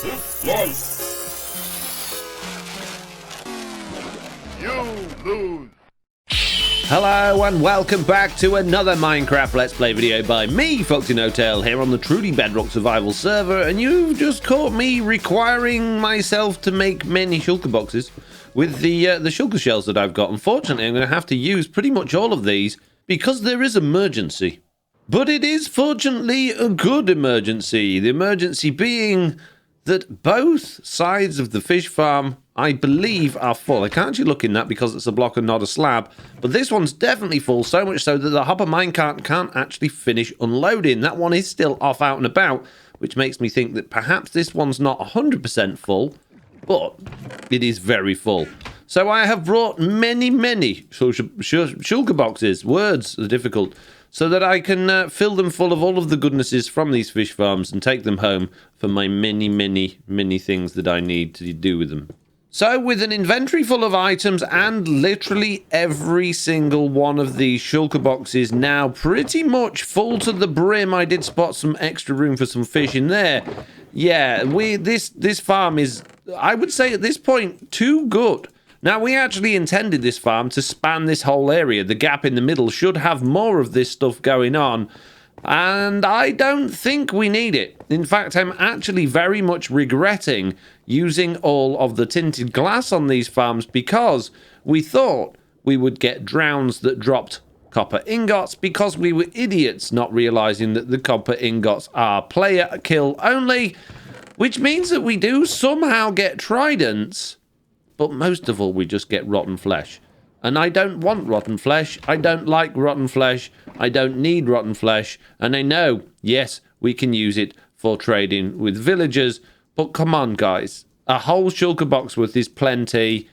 You lose. Hello and welcome back to another Minecraft Let's Play video by me, FoxyNoTail, here on the Truly Bedrock survival server, and you've just caught me requiring myself to make many shulker boxes with the shulker shells that I've got. Unfortunately, I'm going to have to use pretty much all of these because there is emergency. But it is fortunately a good emergency. The emergency being that both sides of the fish farm, I believe, are full. I can't actually look in that because it's a block and not a slab, but this one's definitely full, so much so that the hopper minecart can't actually finish unloading. That one is still off out and about, which makes me think that perhaps this one's not 100% full, but it is very full. So I have brought many shulker boxes. Words are difficult. So that I can fill them full of all of the goodnesses from these fish farms and take them home for my many things that I need to do with them. So with an inventory full of items and literally every single one of these shulker boxes now pretty much full to the brim. I did spot some extra room for some fish in there. Yeah, this farm is, I would say at this point, too good. Now, we actually intended this farm to span this whole area. The gap in the middle should have more of this stuff going on, and I don't think we need it. In fact, I'm actually very much regretting using all of the tinted glass on these farms because we thought we would get drowns that dropped copper ingots because we were idiots not realizing that the copper ingots are player kill only, which means that we do somehow get tridents. But most of all, we just get rotten flesh. And I don't want rotten flesh. I don't like rotten flesh. I don't need rotten flesh. And I know, yes, we can use it for trading with villagers. But come on, guys. A whole shulker box worth is plenty.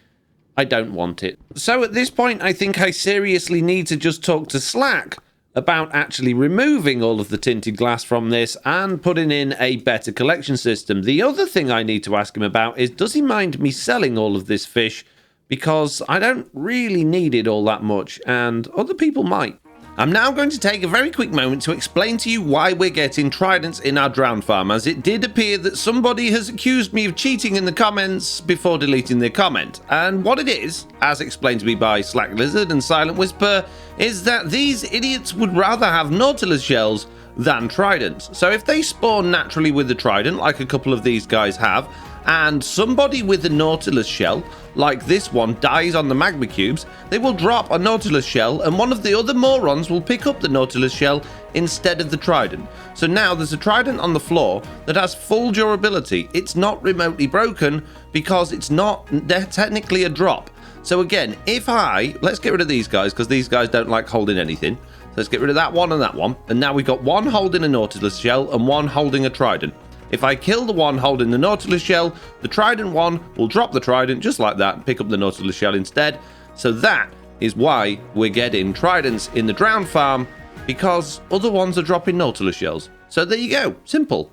I don't want it. So at this point, I think I seriously need to just talk to Slack about actually removing all of the tinted glass from this and putting in a better collection system. The other thing I need to ask him about is, does he mind me selling all of this fish? Because I don't really need it all that much, and other people might. I'm now going to take a very quick moment to explain to you why we're getting tridents in our drowned farm, as it did appear that somebody has accused me of cheating in the comments before deleting their comment. And what it is, as explained to me by Slack Lizard and Silent Whisper, is that these idiots would rather have Nautilus shells than tridents. So if they spawn naturally with the trident, like a couple of these guys have, and somebody with a Nautilus shell, like this one, dies on the magma cubes, they will drop a Nautilus shell and one of the other morons will pick up the Nautilus shell instead of the trident. So now there's a trident on the floor that has full durability. It's not remotely broken because it's not technically a drop. So again, let's get rid of these guys because these guys don't like holding anything. So let's get rid of that one and that one. And now we've got one holding a Nautilus shell and one holding a trident. If I kill the one holding the Nautilus shell, the trident one will drop the trident just like that and pick up the Nautilus shell instead. So that is why we're getting tridents in the drowned farm, because other ones are dropping Nautilus shells. So there you go, simple.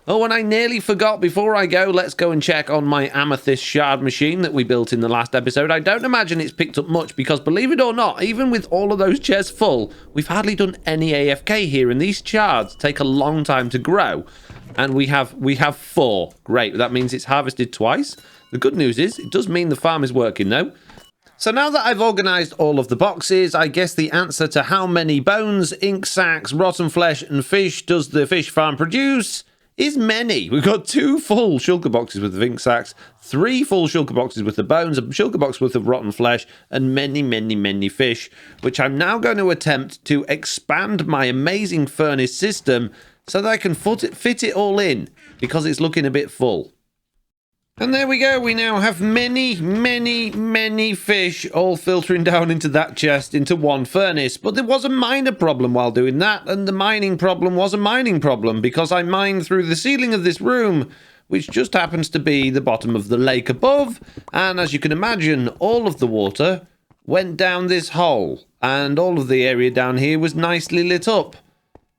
Oh, and I nearly forgot, before I go, let's go and check on my amethyst shard machine that we built in the last episode. I don't imagine it's picked up much because, believe it or not, even with all of those chests full, we've hardly done any AFK here, and these shards take a long time to grow. And we have 4. Great, that means it's harvested twice. The good news is, it does mean the farm is working though. So now that I've organised all of the boxes, I guess the answer to how many bones, ink sacks, rotten flesh and fish does the fish farm produce is many. We've got 2 full shulker boxes with the ink sacks, 3 full shulker boxes with the bones, a shulker box worth of rotten flesh, and many fish, which I'm now going to attempt to expand my amazing furnace system so that I can fit it all in, because it's looking a bit full. And there we go, we now have many fish all filtering down into that chest into one furnace. But there was a minor problem while doing that, and the mining problem was a mining problem, because I mined through the ceiling of this room, which just happens to be the bottom of the lake above, and as you can imagine, all of the water went down this hole, and all of the area down here was nicely lit up.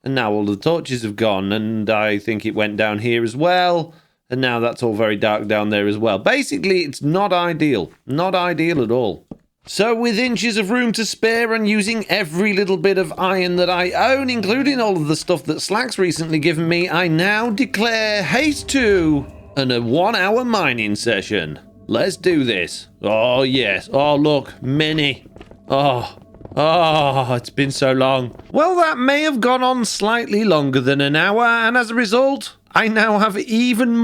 And now all the torches have gone, and I think it went down here as well. And now that's all very dark down there as well. Basically, it's not ideal. Not ideal at all. So with inches of room to spare and using every little bit of iron that I own, including all of the stuff that Slack's recently given me, I now declare haste to and a 1-hour mining session. Let's do this. Oh, yes. Oh, look. Many. Oh, it's been so long. Well, that may have gone on slightly longer than an hour, and as a result, I now have even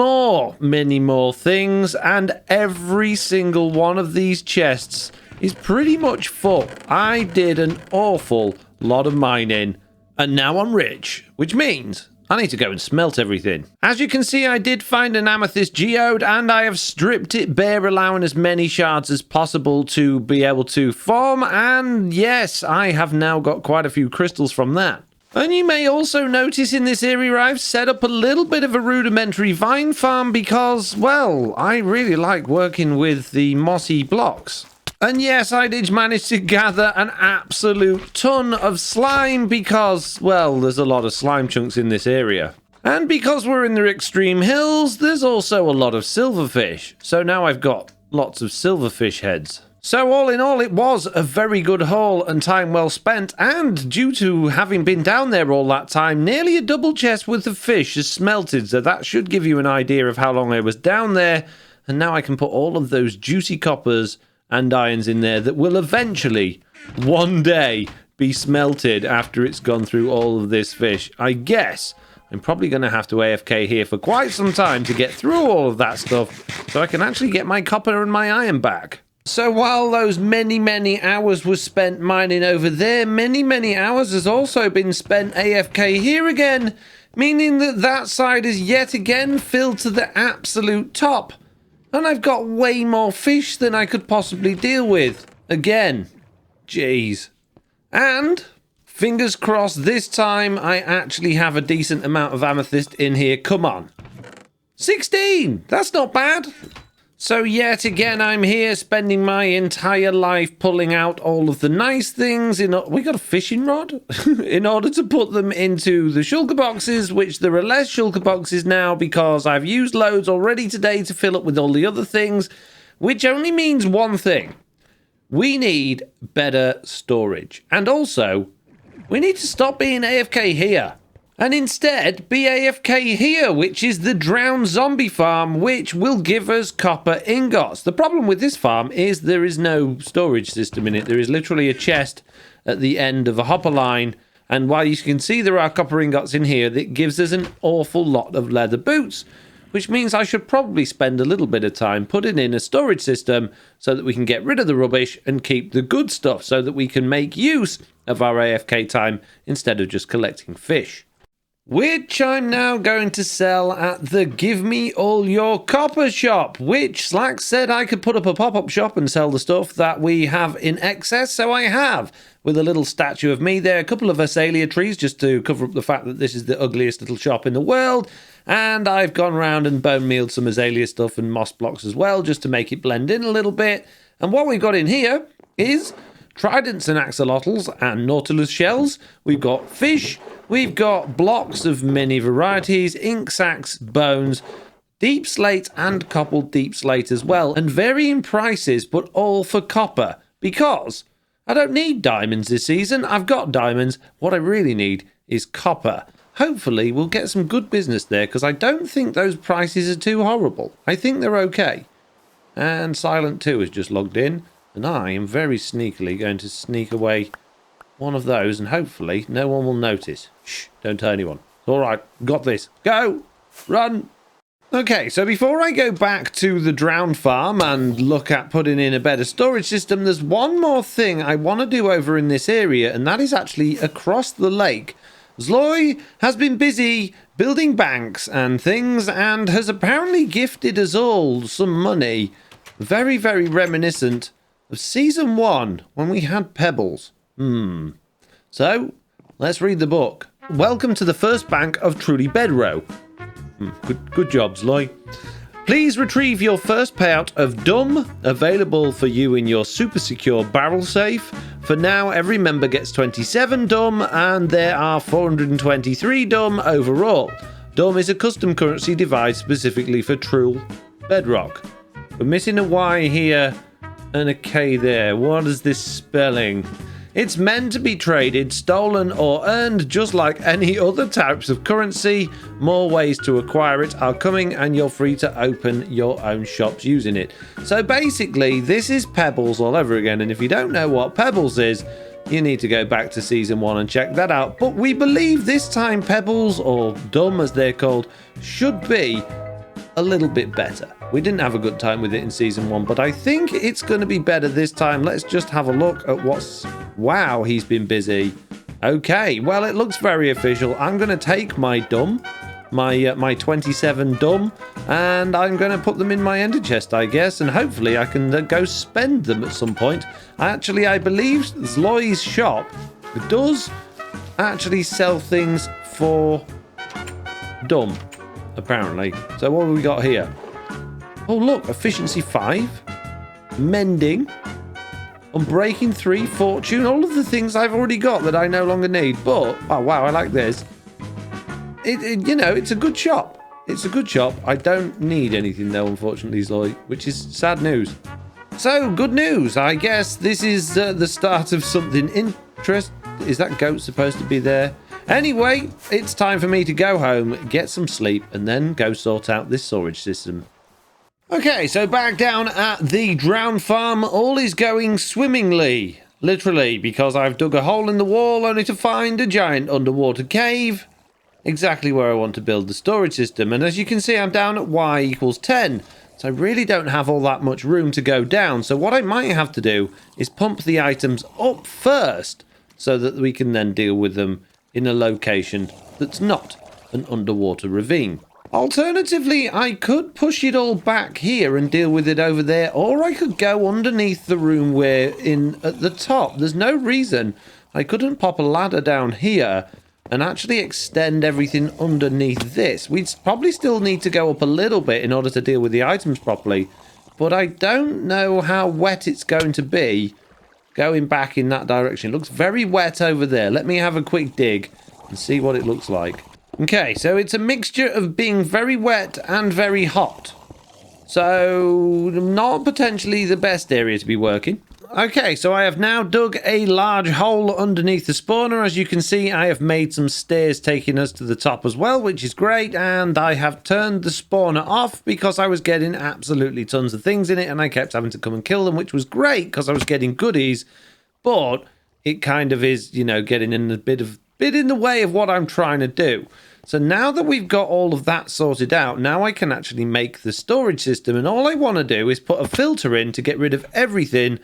many more things, and every single one of these chests is pretty much full. I did an awful lot of mining, and now I'm rich, which means I need to go and smelt everything. As you can see, I did find an amethyst geode, and I have stripped it bare, allowing as many shards as possible to be able to form, and yes, I have now got quite a few crystals from that. And you may also notice in this area I've set up a little bit of a rudimentary vine farm because, well, I really like working with the mossy blocks. And yes, I did manage to gather an absolute ton of slime because, well, there's a lot of slime chunks in this area. And because we're in the extreme hills, there's also a lot of silverfish. So now I've got lots of silverfish heads. So all in all, it was a very good haul and time well spent. And due to having been down there all that time, nearly a double chest worth of fish is smelted. So that should give you an idea of how long I was down there. And now I can put all of those juicy coppers and irons in there that will eventually, one day, be smelted after it's gone through all of this fish. I guess I'm probably going to have to AFK here for quite some time to get through all of that stuff so I can actually get my copper and my iron back. So while those many hours was spent mining over there, many hours has also been spent AFK here again, meaning that that side is yet again filled to the absolute top. And I've got way more fish than I could possibly deal with. Again. Jeez. And, fingers crossed, this time I actually have a decent amount of amethyst in here. Come on. 16! That's not bad. So yet again, I'm here spending my entire life pulling out all of the nice things. We got a fishing rod? In order to put them into the shulker boxes, which there are less shulker boxes now because I've used loads already today to fill up with all the other things, which only means one thing. We need better storage. And also, we need to stop being AFK here. And instead, be AFK here, which is the drowned zombie farm, which will give us copper ingots. The problem with this farm is there is no storage system in it. There is literally a chest at the end of a hopper line. And while you can see there are copper ingots in here, that gives us an awful lot of leather boots, which means I should probably spend a little bit of time putting in a storage system so that we can get rid of the rubbish and keep the good stuff so that we can make use of our AFK time instead of just collecting fish. Which I'm now going to sell at the Give Me All Your Copper shop, which Slack said I could put up a pop-up shop and sell the stuff that we have in excess, so I have, with a little statue of me there, a couple of azalea trees just to cover up the fact that this is the ugliest little shop in the world, and I've gone around and bone mealed some azalea stuff and moss blocks as well, just to make it blend in a little bit. And what we've got in here is tridents and axolotls and nautilus shells. We've got fish. We've got blocks of many varieties, ink sacs, bones, deep slate and cobbled deep slate as well, and varying prices, but all for copper, because I don't need diamonds this season. I've got diamonds. What I really need is copper. Hopefully we'll get some good business there, because I don't think those prices are too horrible. I think they're okay. And Silent 2 has just logged in, and I am very sneakily going to sneak away one of those, and hopefully no one will notice. Shh, don't tell anyone. All right, got this. Go! Run! Okay, so before I go back to the drowned farm and look at putting in a better storage system, there's one more thing I want to do over in this area, and that is actually across the lake. Zloy has been busy building banks and things, and has apparently gifted us all some money. Very reminiscent of Season 1, when we had pebbles. So, let's read the book. Welcome to the first bank of Truly Bedrock. Good job, Zloy. Please retrieve your first payout of DUM, available for you in your super secure barrel safe. For now, every member gets 27 DUM, and there are 423 DUM overall. DUM is a custom currency devised specifically for Truly Bedrock. We're missing a Y here and a K there. What is this spelling? It's meant to be traded, stolen, or earned just like any other types of currency. More ways to acquire it are coming, and you're free to open your own shops using it. So basically, this is Pebbles all over again, and if you don't know what Pebbles is, you need to go back to Season 1 and check that out. But we believe this time Pebbles, or Dumb as they're called, should be a little bit better. We didn't have a good time with it in Season 1, but I think it's going to be better this time. Let's just have a look at what's... Wow, he's been busy. Okay, well, it looks very official. I'm going to take my Dumb, my 27 Dumb, and I'm going to put them in my ender chest, I guess, and hopefully I can go spend them at some point. Actually, I believe Zloy's shop does actually sell things for Dumb, apparently. So what have we got here? Oh, look, efficiency 5, mending, unbreaking 3, fortune, all of the things I've already got that I no longer need. But, oh, wow, I like this. You know, it's a good shop. It's a good shop. I don't need anything, though, unfortunately, Zloy, which is sad news. So, good news. I guess this is the start of something interesting. Is that goat supposed to be there? Anyway, it's time for me to go home, get some sleep, and then go sort out this storage system. Okay, so back down at the drown farm, all is going swimmingly. Literally, because I've dug a hole in the wall only to find a giant underwater cave. Exactly where I want to build the storage system. And as you can see, I'm down at y equals 10. So I really don't have all that much room to go down. So what I might have to do is pump the items up first, so that we can then deal with them in a location that's not an underwater ravine. Alternatively, I could push it all back here and deal with it over there, or I could go underneath the room we're in at the top. There's no reason I couldn't pop a ladder down here and actually extend everything underneath this. We'd probably still need to go up a little bit in order to deal with the items properly, but I don't know how wet it's going to be going back in that direction. It looks very wet over there. Let me have a quick dig and see what it looks like. Okay, so it's a mixture of being very wet and very hot. So, not potentially the best area to be working. Okay, so I have now dug a large hole underneath the spawner. As you can see, I have made some stairs taking us to the top as well, which is great. And I have turned the spawner off because I was getting absolutely tons of things in it, and I kept having to come and kill them, which was great because I was getting goodies. But it kind of is, you know, getting in a bit in the way of what I'm trying to do. So now that we've got all of that sorted out, now I can actually make the storage system, and all I want to do is put a filter in to get rid of everything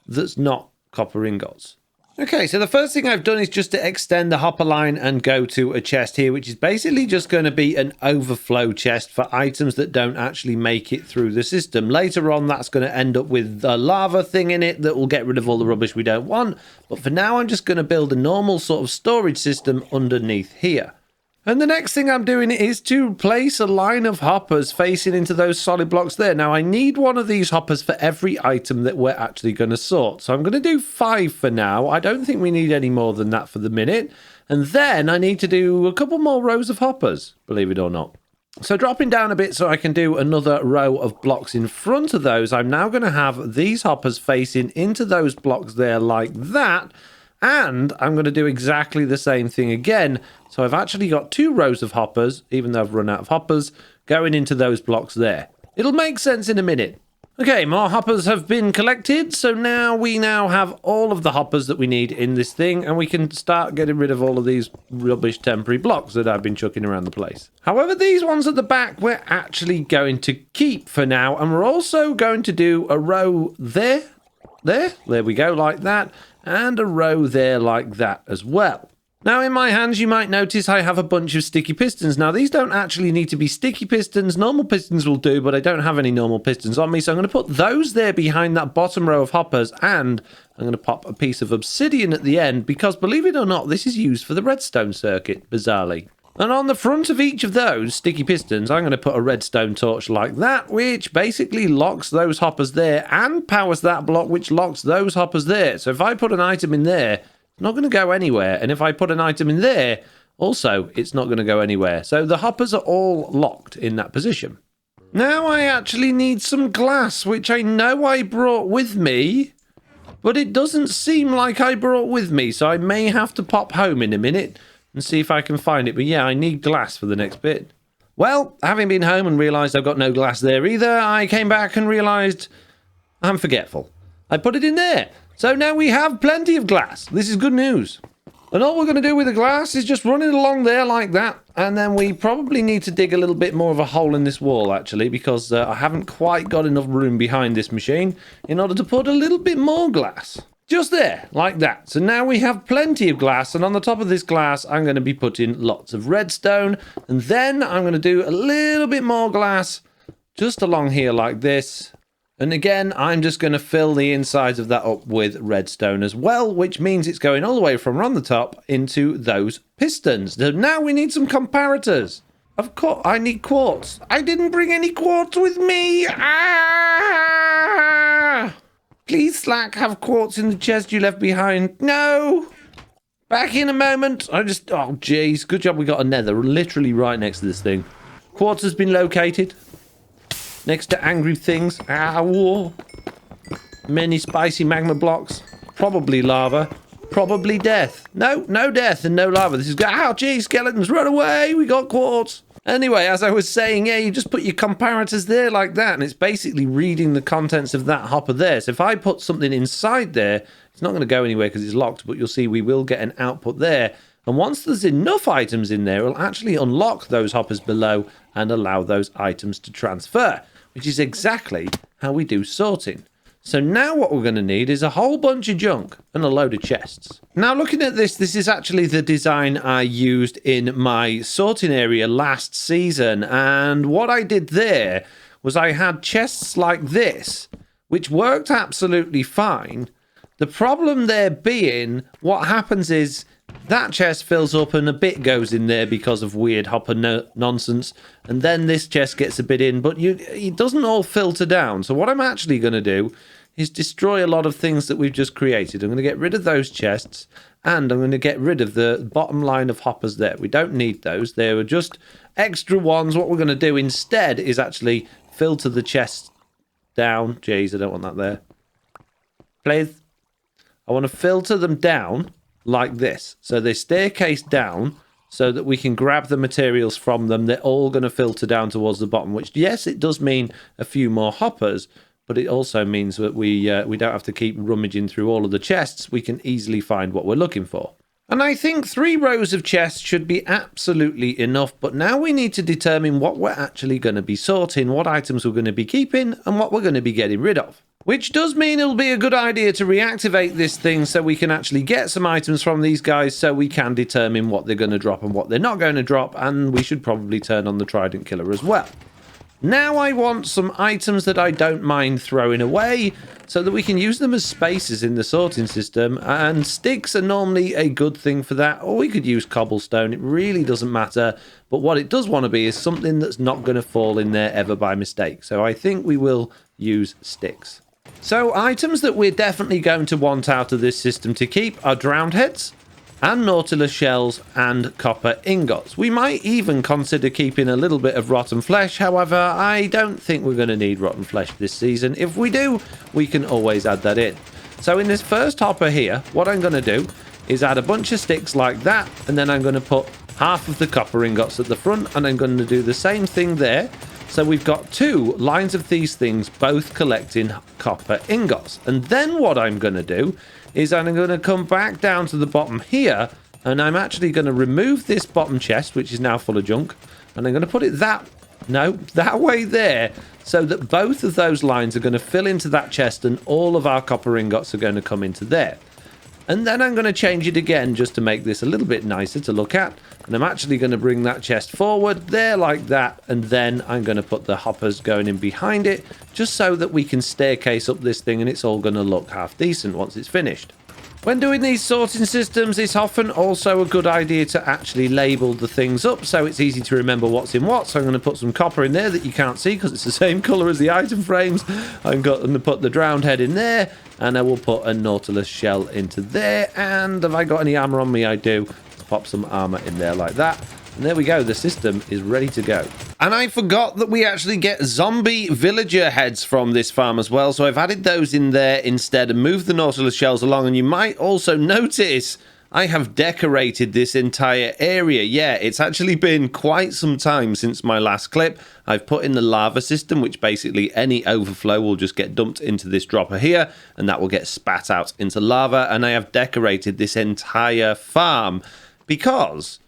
that's not copper ingots. Okay, so the first thing I've done is just to extend the hopper line and go to a chest here, which is basically just going to be an overflow chest for items that don't actually make it through the system. Later on, that's going to end up with a lava thing in it that will get rid of all the rubbish we don't want. But for now, I'm just going to build a normal sort of storage system underneath here. And the next thing I'm doing is to place a line of hoppers facing into those solid blocks there. Now, I need one of these hoppers for every item that we're actually going to sort. So I'm going to do 5 for now. I don't think we need any more than that for the minute. And then I need to do a couple more rows of hoppers, believe it or not. So dropping down a bit so I can do another row of blocks in front of those, I'm now going to have these hoppers facing into those blocks there like that. And I'm going to do exactly the same thing again. So I've actually got 2 rows of hoppers, even though I've run out of hoppers, going into those blocks there. It'll make sense in a minute. Okay, more hoppers have been collected. So now we have all of the hoppers that we need in this thing. And we can start getting rid of all of these rubbish temporary blocks that I've been chucking around the place. However, these ones at the back, we're actually going to keep for now. And we're also going to do a row there we go, like that. And a row there like that as well. Now in my hands you might notice I have a bunch of sticky pistons. Now these don't actually need to be sticky pistons. Normal pistons will do, but I don't have any normal pistons on me. So I'm going to put those there behind that bottom row of hoppers, and I'm going to pop a piece of obsidian at the end because, believe it or not, this is used for the redstone circuit, bizarrely. And on the front of each of those sticky pistons, I'm going to put a redstone torch like that, which basically locks those hoppers there and powers that block, which locks those hoppers there. So if I put an item in there, it's not going to go anywhere. And if I put an item in there, also, it's not going to go anywhere. So the hoppers are all locked in that position. Now I actually need some glass, which I know I brought with me, but it doesn't seem like I brought with me, so I may have to pop home in a minute and see if I can find it. But yeah, I need glass for the next bit. Well, having been home and realised I've got no glass there either, I came back and realised I'm forgetful. I put it in there. So now we have plenty of glass. This is good news. And all we're going to do with the glass is just run it along there like that. And then we probably need to dig a little bit more of a hole in this wall, actually, because I haven't quite got enough room behind this machine in order to put a little bit more glass. Just there, like that. So now we have plenty of glass, and on the top of this glass, I'm going to be putting lots of redstone. And then I'm going to do a little bit more glass just along here like this. And again, I'm just going to fill the insides of that up with redstone as well, which means it's going all the way from around the top into those pistons. So now we need some comparators. Of course, I need quartz. I didn't bring any quartz with me. Ah! Please, Slack, have quartz in the chest you left behind. No! Back in a moment. Oh, jeez. Good job we got a nether literally right next to this thing. Quartz has been located. Next to angry things. Ow. Many spicy magma blocks. Probably lava. Probably death. No death and no lava. This is... Ow, geez, skeletons, run away. We got quartz. Anyway, as I was saying, yeah, you just put your comparators there like that, and it's basically reading the contents of that hopper there. So if I put something inside there, it's not going to go anywhere because it's locked, but you'll see we will get an output there. And once there's enough items in there, it'll actually unlock those hoppers below and allow those items to transfer, which is exactly how we do sorting. So now what we're going to need is a whole bunch of junk and a load of chests. Now looking at this is actually the design I used in my sorting area last season. And what I did there was I had chests like this, which worked absolutely fine. The problem there being, what happens is that chest fills up and a bit goes in there because of weird hopper nonsense. And then this chest gets a bit in, but it doesn't all filter down. So what I'm actually going to do is destroy a lot of things that we've just created. I'm going to get rid of those chests, and I'm going to get rid of the bottom line of hoppers there. We don't need those. They were just extra ones. What we're going to do instead is actually filter the chests down. Jeez, I don't want that there. Please. I want to filter them down like this. So they staircase down so that we can grab the materials from them. They're all going to filter down towards the bottom, which, yes, it does mean a few more hoppers, but it also means that we don't have to keep rummaging through all of the chests. We can easily find what we're looking for. And I think 3 rows of chests should be absolutely enough, but now we need to determine what we're actually going to be sorting, what items we're going to be keeping, and what we're going to be getting rid of. Which does mean it'll be a good idea to reactivate this thing so we can actually get some items from these guys so we can determine what they're going to drop and what they're not going to drop, and we should probably turn on the Trident killer as well. Now I want some items that I don't mind throwing away so that we can use them as spaces in the sorting system, and sticks are normally a good thing for that, or we could use cobblestone. It really doesn't matter, but what it does want to be is something that's not going to fall in there ever by mistake. So I think we will use sticks. So items that we're definitely going to want out of this system to keep are drowned heads and nautilus shells and copper ingots. We might even consider keeping a little bit of rotten flesh. However, I don't think we're going to need rotten flesh this season. If we do, we can always add that in. So in this first hopper here, what I'm going to do is add a bunch of sticks like that, and then I'm going to put half of the copper ingots at the front, and I'm going to do the same thing there. So we've got 2 lines of these things both collecting copper ingots. And then what I'm going to do is I'm going to come back down to the bottom here, and I'm actually going to remove this bottom chest, which is now full of junk, and I'm going to put it that way there, so that both of those lines are going to fill into that chest and all of our copper ingots are going to come into there. And then I'm going to change it again just to make this a little bit nicer to look at. And I'm actually going to bring that chest forward there like that. And then I'm going to put the hoppers going in behind it, just so that we can staircase up this thing and it's all going to look half decent once it's finished. When doing these sorting systems, it's often also a good idea to actually label the things up so it's easy to remember what's in what. So I'm going to put some copper in there that you can't see because it's the same color as the item frames. I'm going to put the drowned head in there, and I will put a nautilus shell into there. And have I got any armor on me? I do. Let's pop some armor in there like that. And there we go, the system is ready to go. And I forgot that we actually get zombie villager heads from this farm as well, so I've added those in there instead and moved the Nautilus shells along. And you might also notice I have decorated this entire area. Yeah, it's actually been quite some time since my last clip. I've put in the lava system, which basically any overflow will just get dumped into this dropper here, and that will get spat out into lava. And I have decorated this entire farm because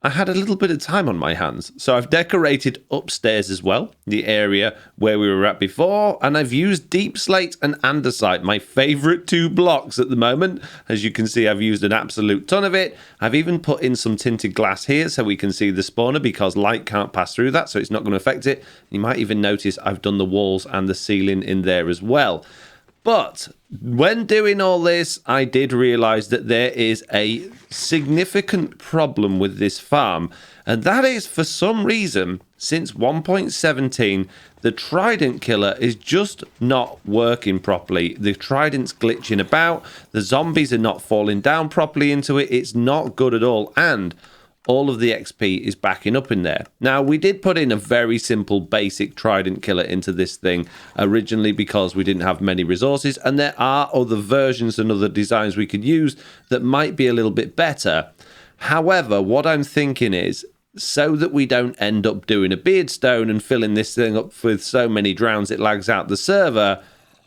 I had a little bit of time on my hands. So I've decorated upstairs as well, the area where we were at before, and I've used deep slate and andesite, my favorite two blocks at the moment. As you can see, I've used an absolute ton of it. I've even put in some tinted glass here so we can see the spawner because light can't pass through that, so it's not going to affect it. You might even notice I've done the walls and the ceiling in there as well. But when doing all this, I did realize that there is a significant problem with this farm. And that is, for some reason, since 1.17, the Trident killer is just not working properly. The Trident's glitching about. The zombies are not falling down properly into it. It's not good at all. And all of the XP is backing up in there. Now, we did put in a very simple basic Trident killer into this thing originally because we didn't have many resources, and there are other versions and other designs we could use that might be a little bit better. However, what I'm thinking is, so that we don't end up doing a beardstone and filling this thing up with so many drowns it lags out the server,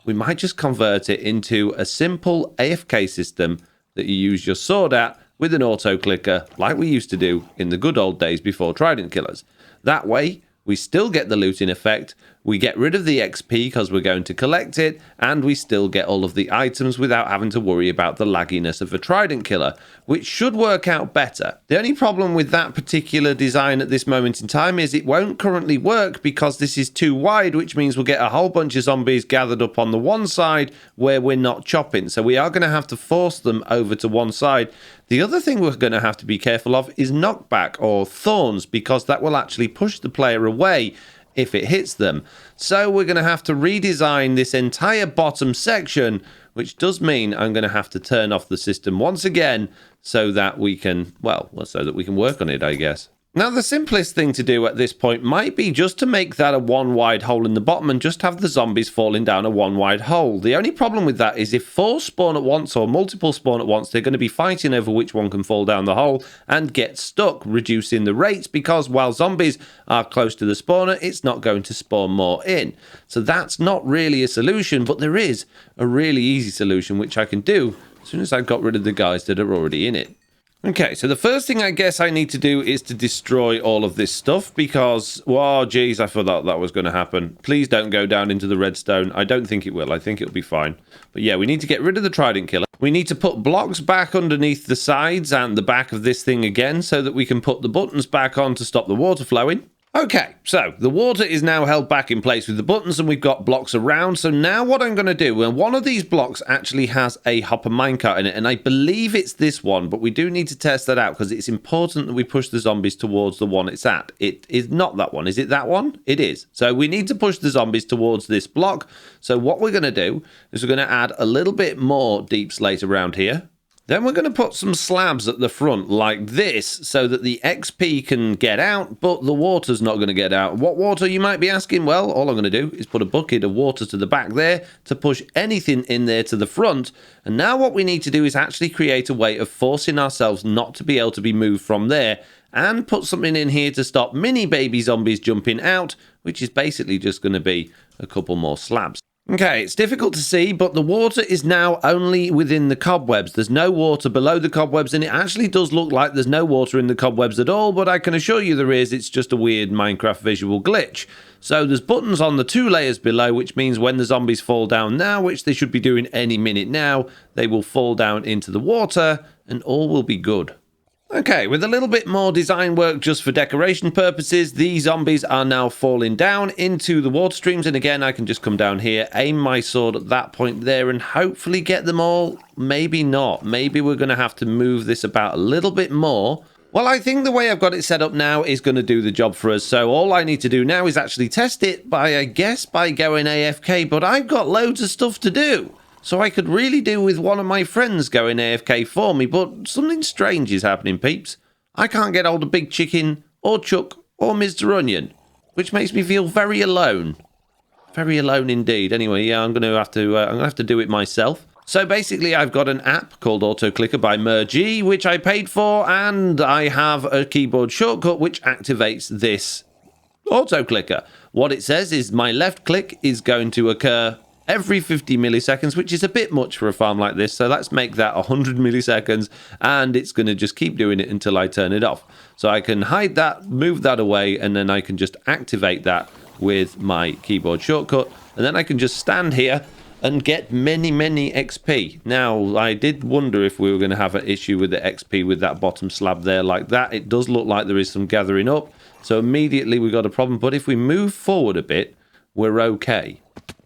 we might just convert it into a simple AFK system that you use your sword at with an auto clicker like we used to do in the good old days before Trident killers. That way, we still get the looting effect, we get rid of the XP because we're going to collect it, and we still get all of the items without having to worry about the lagginess of a Trident killer, which should work out better. The only problem with that particular design at this moment in time is it won't currently work because this is too wide, which means we'll get a whole bunch of zombies gathered up on the one side where we're not chopping. So we are going to have to force them over to one side. The other thing we're going to have to be careful of is knockback or thorns, because that will actually push the player away if it hits them. So we're going to have to redesign this entire bottom section, which does mean I'm going to have to turn off the system once again so that we can, well, so that we can work on it, I guess. Now, the simplest thing to do at this point might be just to make that a one wide hole in the bottom and just have the zombies falling down a one wide hole. The only problem with that is if 4 spawn at once or multiple spawn at once, they're going to be fighting over which one can fall down the hole and get stuck, reducing the rates, because while zombies are close to the spawner, it's not going to spawn more in. So that's not really a solution, but there is a really easy solution which I can do as soon as I've got rid of the guys that are already in it. Okay, so the first thing I guess I need to do is to destroy all of this stuff because, oh, geez, I thought that was going to happen. Please don't go down into the redstone. I don't think it will. I think it'll be fine. But yeah, we need to get rid of the Trident killer. We need to put blocks back underneath the sides and the back of this thing again so that we can put the buttons back on to stop the water flowing. Okay, so the water is now held back in place with the buttons and we've got blocks around. So now what I'm going to do, well, one of these blocks actually has a hopper minecart in it, and I believe it's this one, but we do need to test that out because it's important that we push the zombies towards the one it's at. It is not that one. Is it that one? It is. So we need to push the zombies towards this block. So what we're going to do is we're going to add a little bit more deep slate around here. Then we're going to put some slabs at the front like this so that the XP can get out, but the water's not going to get out. What water, you might be asking? Well, all I'm going to do is put a bucket of water to the back there to push anything in there to the front. And now what we need to do is actually create a way of forcing ourselves not to be able to be moved from there and put something in here to stop mini baby zombies jumping out, which is basically just going to be a couple more slabs. Okay, it's difficult to see, but the water is now only within the cobwebs. There's no water below the cobwebs, and it actually does look like there's no water in the cobwebs at all, but I can assure you there is. It's just a weird Minecraft visual glitch. So there's buttons on the 2 layers below, which means when the zombies fall down now, which they should be doing any minute now, they will fall down into the water, and all will be good. Okay, with a little bit more design work just for decoration purposes, the zombies are now falling down into the water streams. And again, I can just come down here, aim my sword at that point there, and hopefully get them all. Maybe not. Maybe we're going to have to move this about a little bit more. Well, I think the way I've got it set up now is going to do the job for us. So all I need to do now is actually test it by, I guess, by going AFK. But I've got loads of stuff to do. So I could really do with one of my friends going AFK for me, but something strange is happening, peeps. I can't get hold of Big Chicken or Chuck or Mr. Onion, which makes me feel very alone. Very alone indeed. Anyway, yeah, I'm gonna have to do it myself. So basically, I've got an app called AutoClicker by Mergy, which I paid for, and I have a keyboard shortcut which activates this AutoClicker. What it says is my left click is going to occur every 50 milliseconds, which is a bit much for a farm like this. So let's make that 100 milliseconds, and it's going to just keep doing it until I turn it off. So I can hide that, move that away, and then I can just activate that with my keyboard shortcut, and then I can just stand here and get many XP. Now, I did wonder if we were going to have an issue with the XP with that bottom slab there like that. It does look like there is some gathering up, so immediately we got a problem, but if we move forward a bit, we're okay.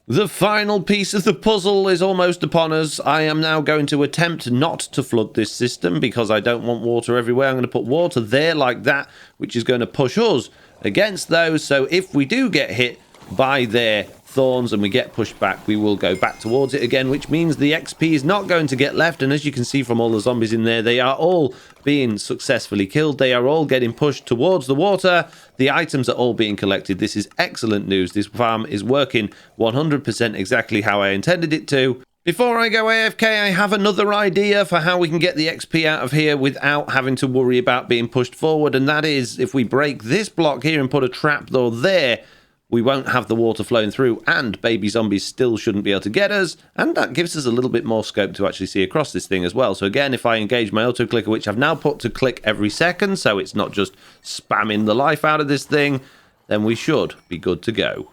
The final piece of the puzzle is almost upon us. I am now going to attempt not to flood this system because I don't want water everywhere. I'm going to put water there like that, which is going to push us against those. So if we do get hit by their thorns and we get pushed back, we will go back towards it again, which means the XP is not going to get left. And as you can see from all the zombies in there, they are all being successfully killed. They are all getting pushed towards the water. The items are all being collected. This is excellent news. This farm is working 100% exactly how I intended it to. Before I go AFK, I have another idea for how we can get the XP out of here without having to worry about being pushed forward, and that is if we break this block here and put a trapdoor there, we won't have the water flowing through, and baby zombies still shouldn't be able to get us, and that gives us a little bit more scope to actually see across this thing as well. So again, if I engage my auto clicker, which I've now put to click every second, so it's not just spamming the life out of this thing, then we should be good to go.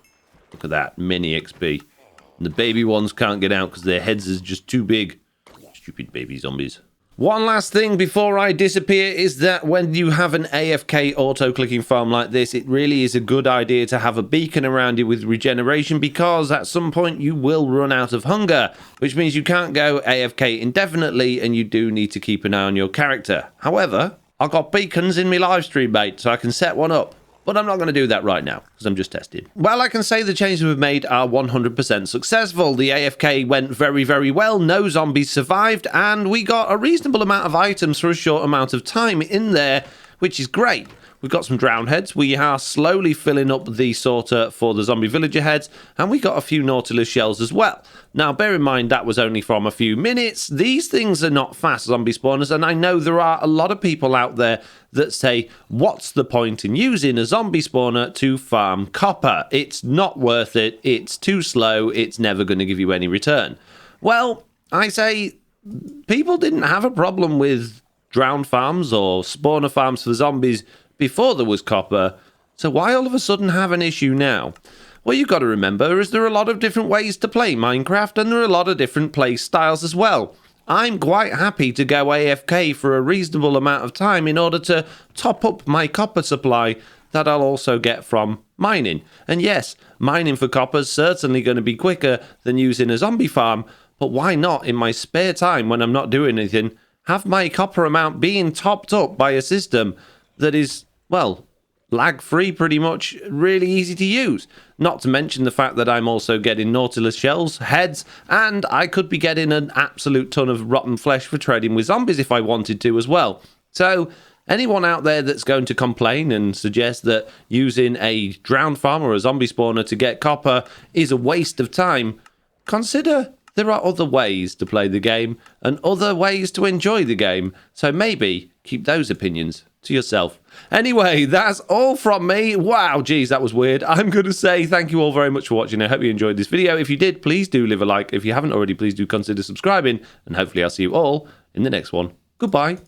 Look at that, mini XP. And the baby ones can't get out because their heads is just too big. Stupid baby zombies. One last thing before I disappear is that when you have an AFK auto-clicking farm like this, it really is a good idea to have a beacon around you with regeneration, because at some point you will run out of hunger, which means you can't go AFK indefinitely and you do need to keep an eye on your character. However, I've got beacons in my live stream, mate, so I can set one up. But I'm not going to do that right now, because I'm just testing. Well, I can say the changes we've made are 100% successful. The AFK went very well, no zombies survived, and we got a reasonable amount of items for a short amount of time in there, which is great. We've got some drown heads. We are slowly filling up the sorter for the zombie villager heads, and we got a few Nautilus shells as well. Now, bear in mind, that was only from a few minutes. These things are not fast zombie spawners, and I know there are a lot of people out there that say, what's the point in using a zombie spawner to farm copper? It's not worth it. It's too slow. It's never going to give you any return. Well, I say people didn't have a problem with drown farms or spawner farms for zombies before there was copper, so why all of a sudden have an issue now? Well, you've got to remember is there are a lot of different ways to play Minecraft, and there are a lot of different play styles as well. I'm quite happy to go AFK for a reasonable amount of time in order to top up my copper supply that I'll also get from mining. And yes, mining for copper is certainly going to be quicker than using a zombie farm, but why not in my spare time when I'm not doing anything, have my copper amount being topped up by a system that is, well, lag-free pretty much, really easy to use. Not to mention the fact that I'm also getting Nautilus shells, heads, and I could be getting an absolute ton of rotten flesh for trading with zombies if I wanted to as well. So anyone out there that's going to complain and suggest that using a drowned farm or a zombie spawner to get copper is a waste of time, consider there are other ways to play the game and other ways to enjoy the game. So maybe keep those opinions to yourself. Anyway, that's all from me. Wow, geez, that was weird. I'm going to say thank you all very much for watching. I hope you enjoyed this video. If you did, please do leave a like. If you haven't already, please do consider subscribing. And hopefully I'll see you all in the next one. Goodbye.